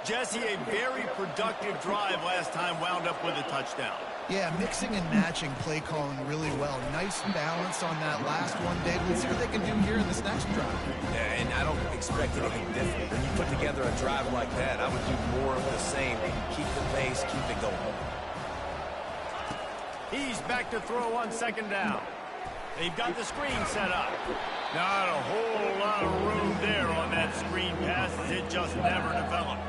A: Jesse, a very productive drive last time wound up with a touchdown.
D: Yeah, mixing and matching play calling really well. Nice balance on that last one, Dave. Let's see what they can do here in this next drive.
C: Yeah, and I don't expect anything different. When you put together a drive like that, I would do more of the same. Keep the pace, keep it going.
A: He's back to throw on second down. They've got the screen set up. Not a whole lot of room there on that screen pass, as it just never developed.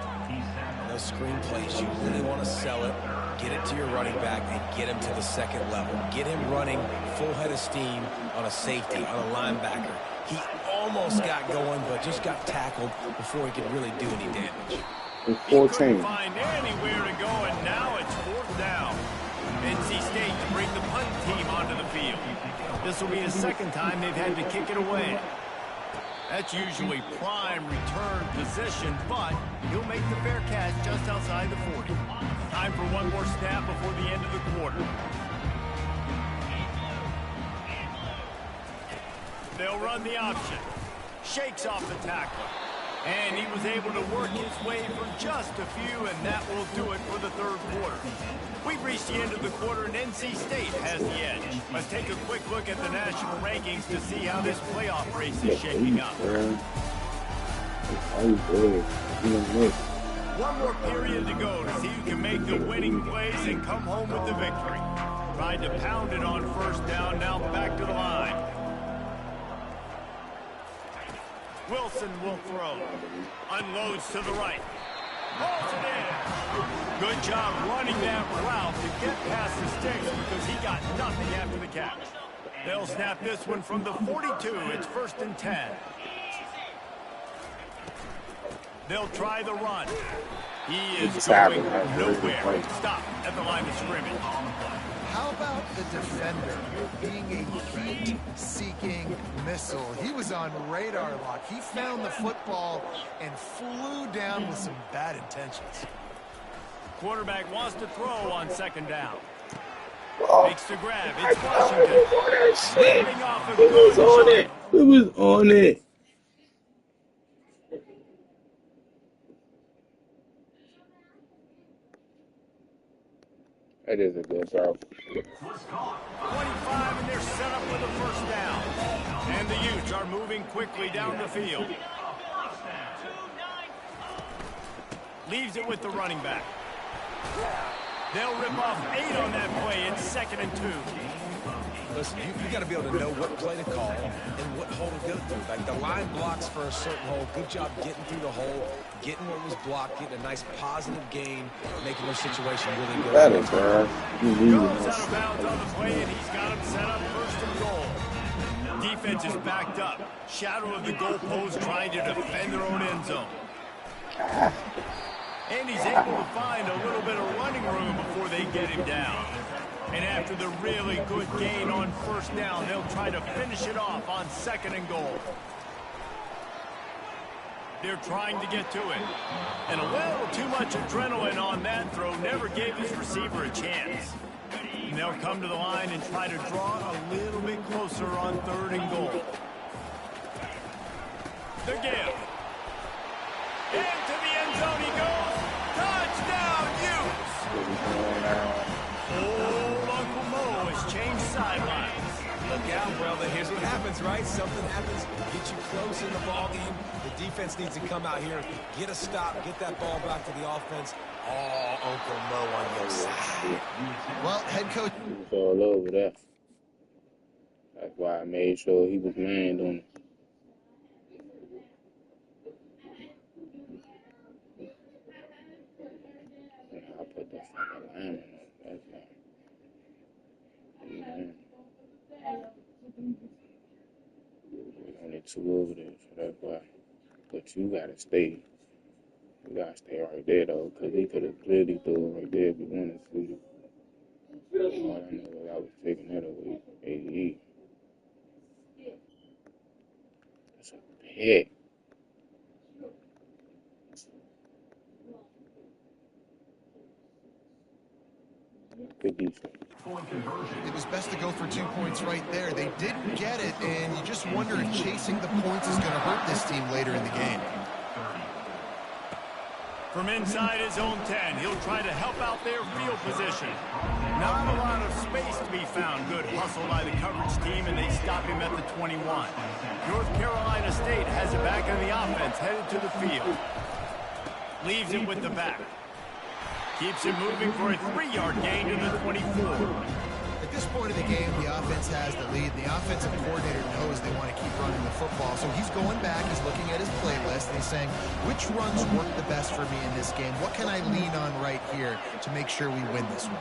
C: Those screen plays, you really want to sell it, get it to your running back, and get him to the second level. Get him running full head of steam on a safety, on a linebacker. He almost got going, but just got tackled before he could really do any damage.
A: He couldn't find anywhere to go, and now it's fourth down. NC State to bring the punt team onto the field. This will be the second time they've had to kick it away. That's usually prime return position, but he'll make the fair catch just outside the 40. Time for one more snap before the end of the quarter. They'll run the option. Shakes off the tackler. And he was able to work his way for just a few, and that will do it for the third quarter. We've reached the end of the quarter, and NC State has the edge. Let's take a quick look at the national rankings to see how this playoff race is shaping up. One more period to go to see who can make the winning plays and come home with the victory. Tried to pound it on first down, now back to the line. Wilson will throw. Unloads to the right. Pulls it in. Good job running that route to get past the sticks because he got nothing after the catch. They'll snap this one from the 42. It's 1st and 10. They'll try the run. He is going nowhere. Stop at the line of scrimmage.
D: How about the defender being a heat-seeking missile? He was on radar lock. He found the football and flew down with some bad intentions.
A: Quarterback wants to throw on second down. Makes the grab. It's Washington. Slipping off a good shot.
B: It was on it. That is a good throw.
A: 25, and they're set up with a first down. And the Utes are moving quickly down the field. Leaves it with the running back. They'll rip off 8 on that play. It's 2nd and 2.
C: Listen, you got to be able to know what play to call and what hole to go through. Like the line blocks for a certain hole. Good job getting through the hole, getting what was blocked, getting a nice positive gain, making their situation really good.
B: That is bad.
A: Goes out of bounds on the play, and he's got him set up 1st and goal. Defense is backed up. Shadow of the goalpost trying to defend their own end zone. And he's able to find a little bit of running room before they get him down. And after the really good gain on first down, they'll try to finish it off on 2nd and goal. They're trying to get to it. And a little too much adrenaline on that throw never gave his receiver a chance. And they'll come to the line and try to draw a little bit closer on 3rd and goal. The give. Into the end zone he goes. Touchdown, Utes! Old Uncle Mo has changed sidelines.
C: Look out, brother. Here's what happens, right? Something happens, get you close in the ball game. The defense needs to come out here, get a stop, get that ball back to the offense. Oh, Uncle Mo on your side.
D: Well, head coach.
B: He was all over that. That's why I made sure he was manned on it. I put that fucking lineman on. That's not. Man. There's only 2 over there, so that's why. But you gotta stay. You gotta stay right there, though, because he could have clearly threw it right there if he wanted to. All I know is I was taking that away. AE. That's a pick. Good defense.
D: It was best to go for 2 points right there. They didn't get it, and you just wonder if chasing the points is going to hurt this team later in the game.
A: From inside his own 10, he'll try to help out their field position. Not a lot of space to be found. Good hustle by the coverage team, and they stop him at the 21. North Carolina State has it back in the offense, headed to the field. Leaves it with the back. Keeps it moving for a 3-yard gain to the 24.
D: At this point of the game, the offense has the lead. The offensive coordinator knows they want to keep running the football. So he's going back, he's looking at his playlist, and he's saying, which runs work the best for me in this game? What can I lean on right here to make sure we win this one?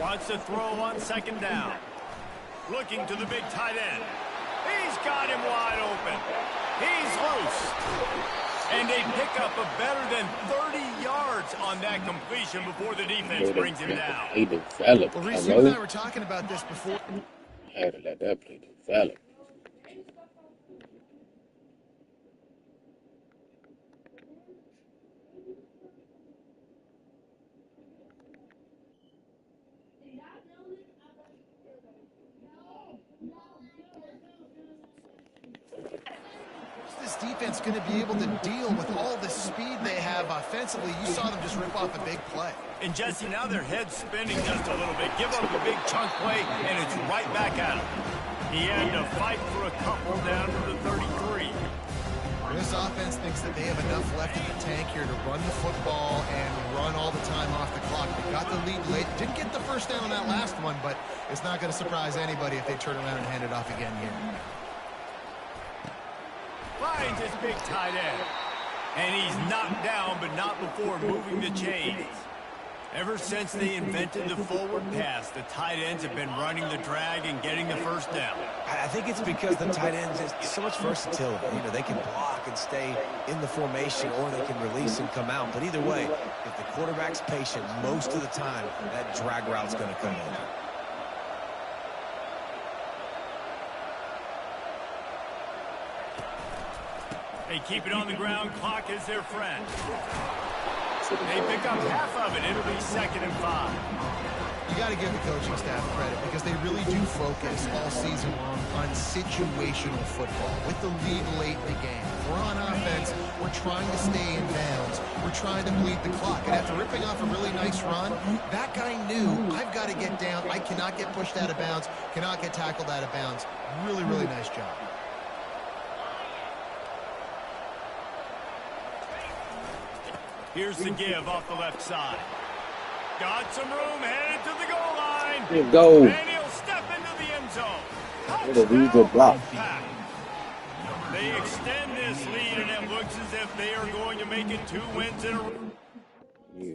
A: Wants to throw on 2nd down. Looking to the big tight end. He's got him wide open. He's loose. And they pick up a better than 30 yards on that completion before the defense brings him down.
B: He developed.
D: Well, Reese, you and I were talking about this before.
B: Had to let that play develop.
D: This defense going to be able to deal with all the speed they have offensively? You saw them just rip off a big play.
A: And Jesse, now their head's spinning just a little bit. Give up a big chunk play, and it's right back at him. He had to fight for a couple down to the 33.
D: This offense thinks that they have enough left in the tank here to run the football and run all the time off the clock. They got the lead late. Didn't get the first down on that last one, but it's not going to surprise anybody if they turn around and hand it off again here.
A: Finds his big tight end. And he's knocked down, but not before moving the chains. Ever since they invented the forward pass, the tight ends have been running the drag and getting the first down.
C: I think it's because the tight ends have so much versatility. You know, they can block and stay in the formation, or they can release and come out. But either way, if the quarterback's patient, most of the time, that drag route's going to come in.
A: They keep it on the ground. Clock is their friend. They pick up half of it. It'll be 2nd and 5.
D: You got to give the coaching staff credit because they really do focus all season long on situational football. With the lead late in the game, we're on offense. We're trying to stay in bounds. We're trying to bleed the clock. And after ripping off a really nice run, that guy knew, I've got to get down. I cannot get pushed out of bounds, cannot get tackled out of bounds. Really, really nice job.
A: Here's the give off the left side. Got some room, headed to the goal line.
B: Here go.
A: And he'll step into the end zone.
B: Touchdown, block.
A: They extend this lead, and it looks as if they are going to make it 2 wins in a row.
B: Yeah.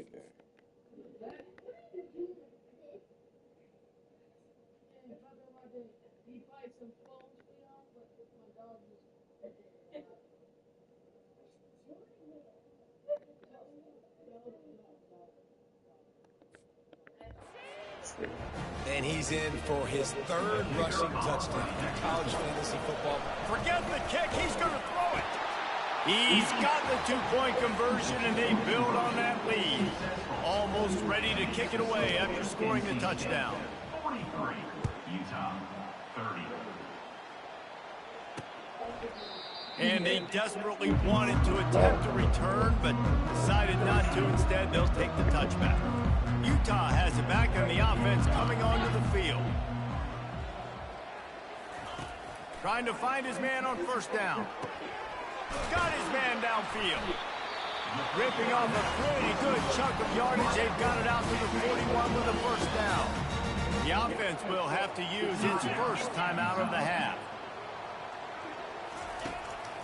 C: And he's in for his 3rd rushing touchdown in college fantasy football.
A: Forget the kick. He's going to throw it. He's got the 2-point conversion, and they build on that lead. Almost ready to kick it away after scoring the touchdown.
I: 43, Utah, 30.
A: And they desperately wanted to attempt a return, but decided not to. Instead, they'll take the touchback. Utah has it back on the offense coming onto the field. Trying to find his man on 1st down. Got his man downfield. Ripping off a pretty good chunk of yardage. They've got it out to the 41 with a 1st down. The offense will have to use its first timeout of the half.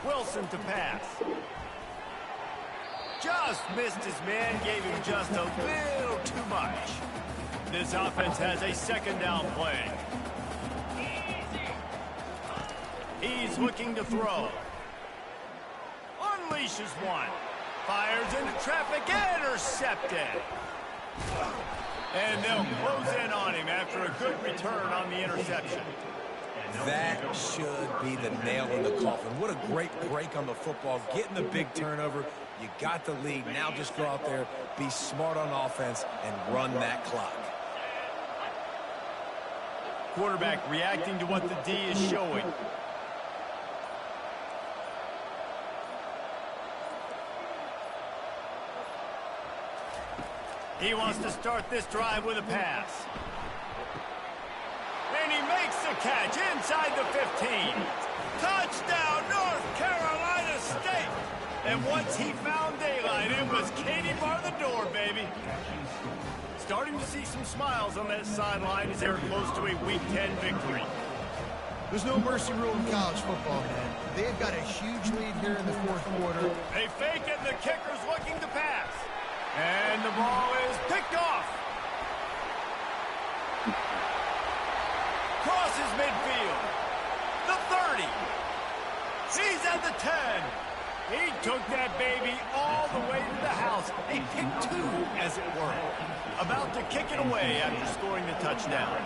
A: Wilson to pass. Just missed his man, gave him just a little too much. This offense has a 2nd down play. He's looking to throw. Unleashes one. Fires into traffic, intercepted. And they'll close in on him after a good return on the interception.
C: That should be the nail in the coffin. What a great break on the football, getting the big turnover. You got the lead. Now just go out there, be smart on offense, and run that clock.
A: Quarterback reacting to what the D is showing. He wants to start this drive with a pass. And he makes the catch inside the 15. Touchdown, North Carolina State. And once he found daylight, it was Katie bar the door, baby. Starting to see some smiles on that sideline as they're close to a Week 10 victory.
D: There's no mercy rule in college football, man. They've got a huge lead here in the fourth quarter.
A: They fake it, and the kicker's looking to pass. And the ball is picked off. Crosses midfield. The 30. He's at the 10. He took that baby all the way to the house. A pick two, as it were. About to kick it away after scoring the touchdown.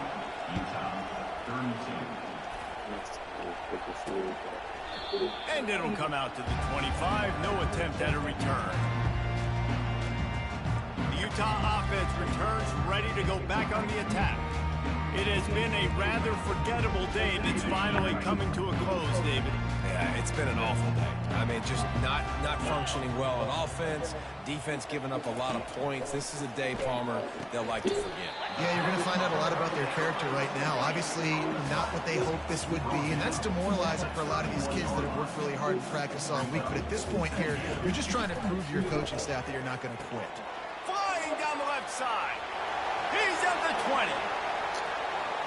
A: And it'll come out to the 25. No attempt at a return. The Utah offense returns ready to go back on the attack. It has been a rather forgettable day that's finally coming to a close, David.
C: Yeah, it's been an awful day. I mean, just not functioning well on offense, defense giving up a lot of points. This is a day, Palmer, they'll like to forget.
D: Yeah, you're going to find out a lot about their character right now. Obviously, not what they hoped this would be, and that's demoralizing for a lot of these kids that have worked really hard in practice all week. But at this point here, you're just trying to prove to your coaching staff that you're not going to quit.
A: Flying down the left side. He's at the 20.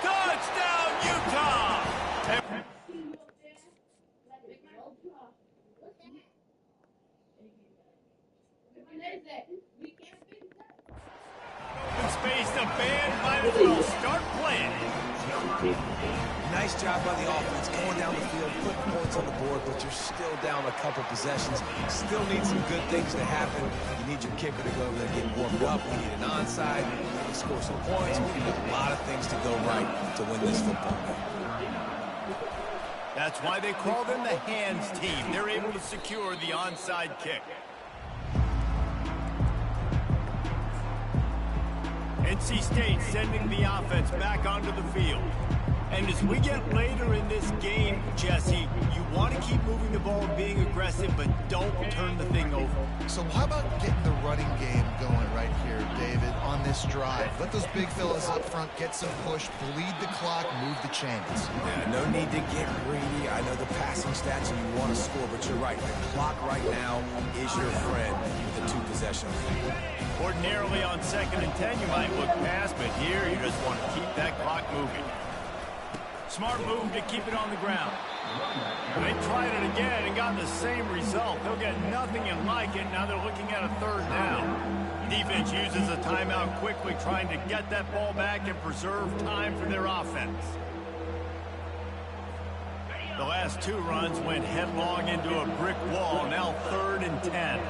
A: Touchdown, Utah! Open space, the band might as well start playing.
C: Nice job by the offense, going down the field, putting points on the board, but you're still down a couple possessions. Still need some good things to happen. You need your kicker to go over there and get warmed up. We need an onside. We need to score some points. We need a lot of things to go right to win this football game.
A: That's why they call them the hands team. They're able to secure the onside kick. NC State sending the offense back onto the field. And as we get later in this game, Jesse, you want to keep moving the ball and being aggressive, but don't turn the thing over.
D: So how about getting the running game going right here, David, on this drive? Let those big fellas up front get some push, bleed the clock, move the chains.
C: Yeah, no need to get greedy. I know the passing stats and you want to score, but you're right. The clock right now is your friend with the two possessions.
A: Ordinarily on 2nd and 10, you might look past, but here you just want to keep that clock moving. Smart move to keep it on the ground. They tried it again and got the same result. They'll get nothing and like it. Now they're looking at a 3rd down. Defense uses a timeout quickly, trying to get that ball back and preserve time for their offense. The last 2 runs went headlong into a brick wall. Now 3rd and 10.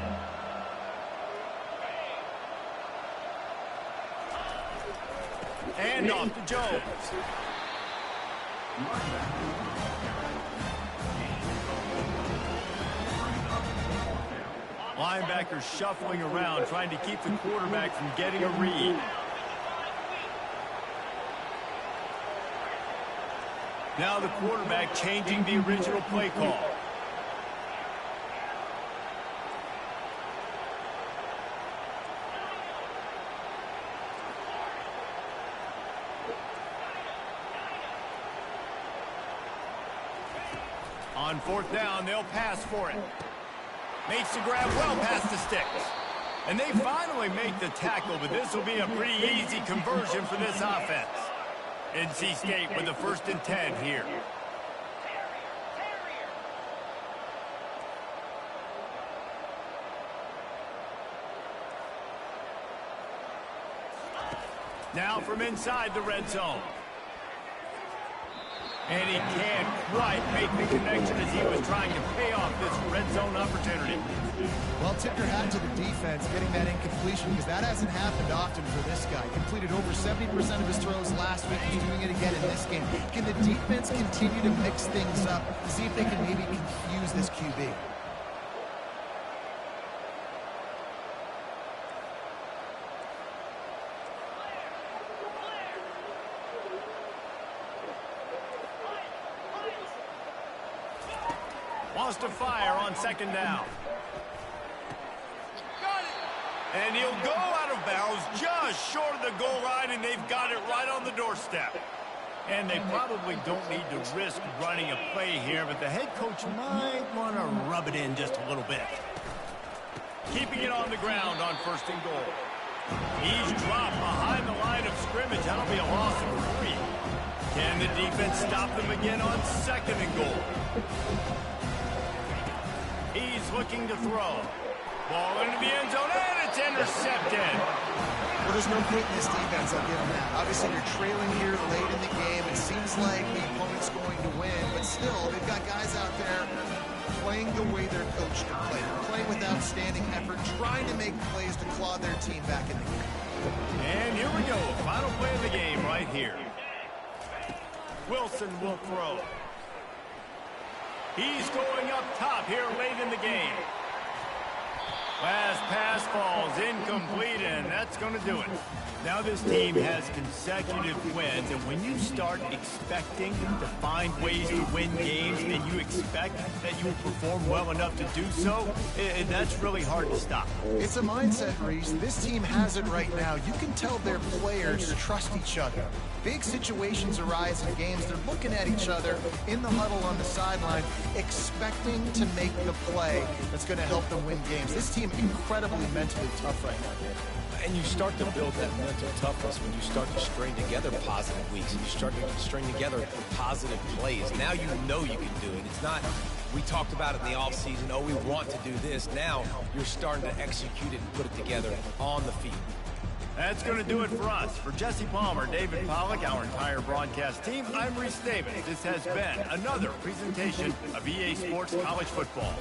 A: And off to Jones. Linebackers shuffling around, trying to keep the quarterback from getting a read. Now the quarterback changing the original play call. On 4th down, they'll pass for it. Makes the grab well past the sticks. And they finally make the tackle, but this will be a pretty easy conversion for this offense. NC State with the 1st and 10 here. Now from inside the red zone. And he can't quite make the connection as he was trying to pay off this red zone opportunity.
D: Well, tip your hat to the defense getting that incompletion because that hasn't happened often for this guy. Completed over 70% of his throws last week. He's doing it again in this game. Can the defense continue to mix things up to see if they can maybe confuse this QB?
A: Wants to fire on second down. And he'll go out of bounds just short of the goal line, and they've got it right on the doorstep. And they probably don't need to risk running a play here, but the head coach might want to rub it in just a little bit. Keeping it on the ground on first and goal. He's dropped behind the line of scrimmage. That'll be a loss of 3. Can the defense stop them again on second and goal? He's looking to throw. Ball into the end zone, and it's intercepted.
D: Well, there's no point in this defense, I'll give them that. Obviously, you're trailing here late in the game. It seems like the opponent's going to win, but still, they've got guys out there playing the way they're coached to play. They're playing with outstanding effort, trying to make plays to claw their team back in the game.
A: And here we go, final play of the game right here. Wilson will throw. He's going up top here late in the game. Last pass falls incomplete, and that's going to do it. Now this team has consecutive wins, and when you start expecting to find ways to win games and you expect that you will perform well enough to do so, that's really hard to stop.
D: It's a mindset, Reese. This team has it right now. You can tell their players trust each other. Big situations arise in games. They're looking at each other in the huddle on the sideline, expecting to make the play that's going to help them win games. This team incredibly mentally tough right now.
C: And you start to build that mental toughness when you start to string together positive weeks and you start to string together positive plays. Now you know you can do it. It's not, we talked about it in the offseason, oh, we want to do this. Now you're starting to execute it and put it together on the field.
A: That's going to do it for us. For Jesse Palmer, David Pollack, our entire broadcast team, I'm Reese Davis. This has been another presentation of EA Sports College Football.